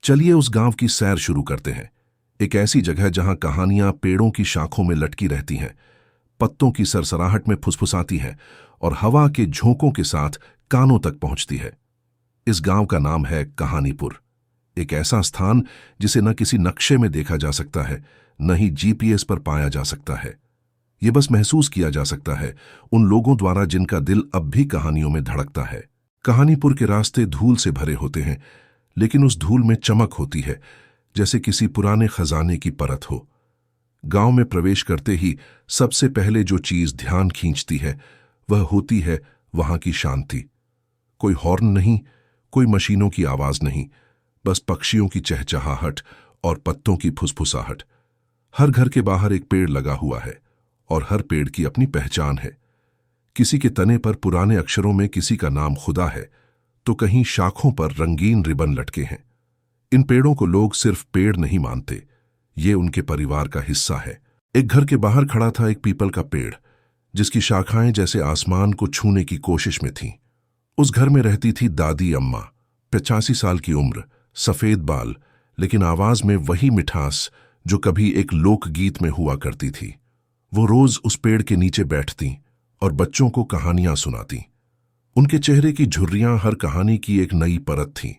चलिए उस गांव की सैर शुरू करते हैं। एक ऐसी जगह जहां कहानियां पेड़ों की शाखों में लटकी रहती हैं, पत्तों की सरसराहट में फुसफुसाती हैं और हवा के झोंकों के साथ कानों तक पहुंचती है। इस गांव का नाम है कहानीपुर। एक ऐसा स्थान जिसे न किसी नक्शे में देखा जा सकता है, न ही जीपीएस पर पाया जा सकता है। ये बस महसूस किया जा सकता है उन लोगों द्वारा जिनका दिल अब भी कहानियों में धड़कता है। कहानीपुर के रास्ते धूल से भरे होते हैं, लेकिन उस धूल में चमक होती है, जैसे किसी पुराने खजाने की परत हो। गांव में प्रवेश करते ही सबसे पहले जो चीज ध्यान खींचती है वह होती है वहां की शांति। कोई हॉर्न नहीं, कोई मशीनों की आवाज नहीं, बस पक्षियों की चहचहाहट और पत्तों की फुसफुसाहट। हर घर के बाहर एक पेड़ लगा हुआ है और हर पेड़ की अपनी पहचान है। किसी के तने पर पुराने अक्षरों में किसी का नाम खुदा है, तो कहीं शाखों पर रंगीन रिबन लटके हैं। इन पेड़ों को लोग सिर्फ पेड़ नहीं मानते, ये उनके परिवार का हिस्सा है। एक घर के बाहर खड़ा था एक पीपल का पेड़, जिसकी शाखाएं जैसे आसमान को छूने की कोशिश में थीं। उस घर में रहती थी दादी अम्मा, 85 साल की उम्र, सफेद बाल, लेकिन आवाज में वही मिठास जो कभी एक लोकगीत में हुआ करती थी। वो रोज उस पेड़ के नीचे बैठती और बच्चों को कहानियां सुनाती। उनके चेहरे की झुर्रियां हर कहानी की एक नई परत थीं।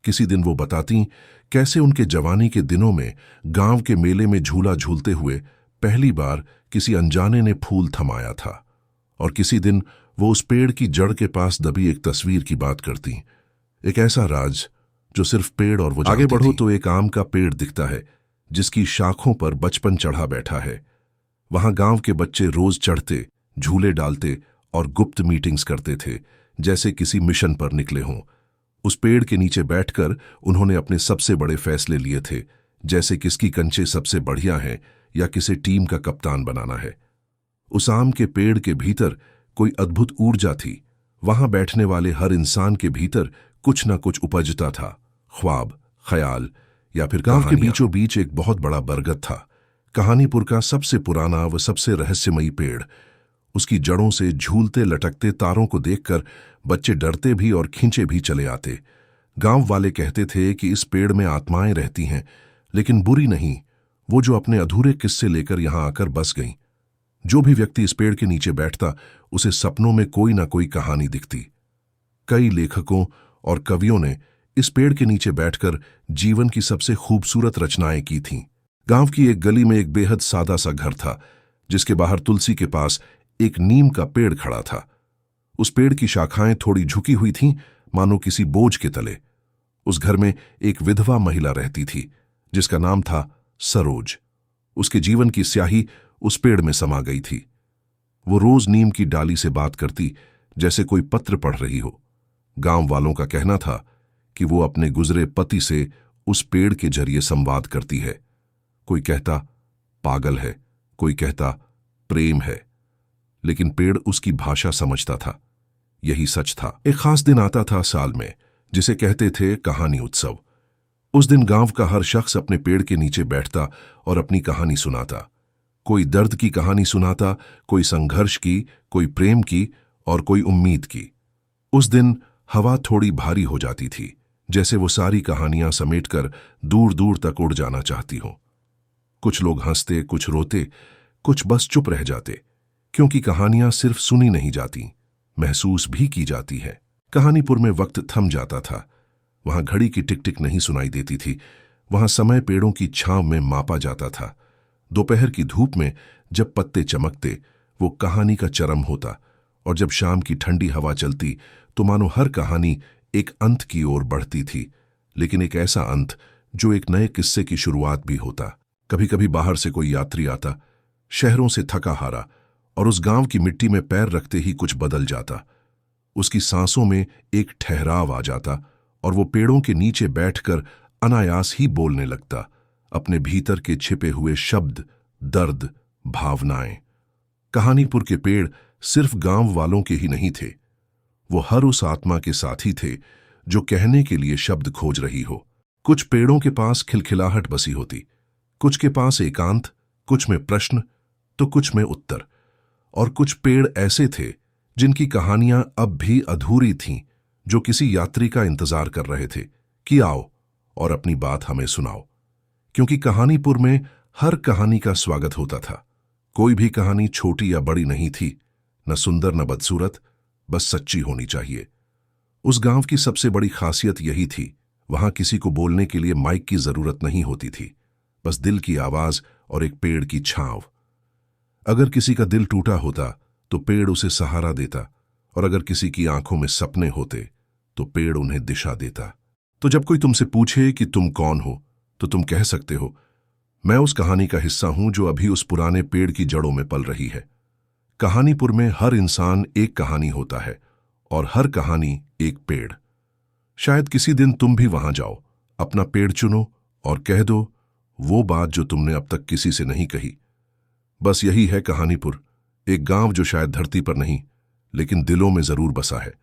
किसी दिन वो बताती कैसे उनके जवानी के दिनों में गांव के मेले में झूला झूलते हुए पहली बार किसी अनजाने ने फूल थमाया था, और किसी दिन वो उस पेड़ की जड़ के पास दबी एक तस्वीर की बात करती। एक ऐसा राज जो सिर्फ पेड़ और वो आगे बढ़ो तो एक आम का पेड़ दिखता है जिसकी शाखों पर बचपन चढ़ा बैठा है। वहां गांव के बच्चे रोज चढ़ते, झूले डालते और गुप्त मीटिंग्स करते थे, जैसे किसी मिशन पर निकले हों। उस पेड़ के नीचे बैठकर उन्होंने अपने सबसे बड़े फैसले लिए थे, जैसे किसकी कंचे सबसे बढ़िया हैं या किसी टीम का कप्तान बनाना है। उस आम के पेड़ के भीतर कोई अद्भुत ऊर्जा थी। वहां बैठने वाले हर इंसान के भीतर कुछ न कुछ उपजता था, ख्वाब, ख्याल या फिर गांव के बीचों बीच एक बहुत बड़ा बरगद था, कहानीपुर का सबसे पुराना व सबसे रहस्यमयी पेड़। उसकी जड़ों से झूलते लटकते तारों को देखकर बच्चे डरते भी और खींचे भी चले आते। गांव वाले कहते थे कि इस पेड़ में आत्माएं रहती हैं, लेकिन बुरी नहीं, वो जो अपने अधूरे किस्से लेकर यहां आकर बस गईं। जो भी व्यक्ति इस पेड़ के नीचे बैठता, उसे सपनों में कोई ना कोई कहानी दिखती। कई लेखकों और कवियों ने इस पेड़ के नीचे बैठकर जीवन की सबसे खूबसूरत रचनाएं की थीं। गांव की एक गली में एक बेहद सादा सा घर था, जिसके बाहर तुलसी के पास एक नीम का पेड़ खड़ा था। उस पेड़ की शाखाएं थोड़ी झुकी हुई थीं, मानो किसी बोझ के तले। उस घर में एक विधवा महिला रहती थी, जिसका नाम था सरोज। उसके जीवन की स्याही उस पेड़ में समा गई थी। वो रोज नीम की डाली से बात करती, जैसे कोई पत्र पढ़ रही हो। गांव वालों का कहना था कि वो अपने गुजरे पति से उस पेड़ के जरिए संवाद करती है। कोई कहता पागल है, कोई कहता प्रेम है, लेकिन पेड़ उसकी भाषा समझता था। यही सच था। एक खास दिन आता था साल में, जिसे कहते थे कहानी उत्सव। उस दिन गांव का हर शख्स अपने पेड़ के नीचे बैठता और अपनी कहानी सुनाता। कोई दर्द की कहानी सुनाता, कोई संघर्ष की, कोई प्रेम की और कोई उम्मीद की। उस दिन हवा थोड़ी भारी हो जाती थी, जैसे वो सारी कहानियां समेटकर दूर दूर तक उड़ जाना चाहती हों। कुछ लोग हंसते, कुछ रोते, कुछ बस चुप रह जाते, क्योंकि कहानियां सिर्फ सुनी नहीं जाती, महसूस भी की जाती है। कहानीपुर में वक्त थम जाता था। वहां घड़ी की टिक टिक नहीं सुनाई देती थी। वहां समय पेड़ों की छांव में मापा जाता था। दोपहर की धूप में जब पत्ते चमकते, वो कहानी का चरम होता, और जब शाम की ठंडी हवा चलती तो मानो हर कहानी एक अंत की ओर बढ़ती थी, लेकिन एक ऐसा अंत जो एक नए किस्से की शुरुआत भी होता। कभी कभी बाहर से कोई यात्री आता, शहरों से थका हारा, और उस गांव की मिट्टी में पैर रखते ही कुछ बदल जाता। उसकी सांसों में एक ठहराव आ जाता और वो पेड़ों के नीचे बैठकर अनायास ही बोलने लगता, अपने भीतर के छिपे हुए शब्द, दर्द, भावनाएं। कहानीपुर के पेड़ सिर्फ गांव वालों के ही नहीं थे, वो हर उस आत्मा के साथी थे जो कहने के लिए शब्द खोज रही हो। कुछ पेड़ों के पास खिलखिलाहट बसी होती, कुछ के पास एकांत, कुछ में प्रश्न तो कुछ में उत्तर। और कुछ पेड़ ऐसे थे जिनकी कहानियां अब भी अधूरी थीं, जो किसी यात्री का इंतजार कर रहे थे कि आओ और अपनी बात हमें सुनाओ। क्योंकि कहानीपुर में हर कहानी का स्वागत होता था। कोई भी कहानी छोटी या बड़ी नहीं थी, न सुंदर न बदसूरत, बस सच्ची होनी चाहिए। उस गांव की सबसे बड़ी खासियत यही थी, वहां किसी को बोलने के लिए माइक की जरूरत नहीं होती थी, बस दिल की आवाज और एक पेड़ की छांव। अगर किसी का दिल टूटा होता तो पेड़ उसे सहारा देता, और अगर किसी की आंखों में सपने होते तो पेड़ उन्हें दिशा देता। तो जब कोई तुमसे पूछे कि तुम कौन हो, तो तुम कह सकते हो, मैं उस कहानी का हिस्सा हूं जो अभी उस पुराने पेड़ की जड़ों में पल रही है। कहानीपुर में हर इंसान एक कहानी होता है, और हर कहानी एक पेड़। शायद किसी दिन तुम भी वहां जाओ, अपना पेड़ चुनो और कह दो वो बात जो तुमने अब तक किसी से नहीं कही। बस यही है कहानीपुर, एक गांव जो शायद धरती पर नहीं, लेकिन दिलों में जरूर बसा है।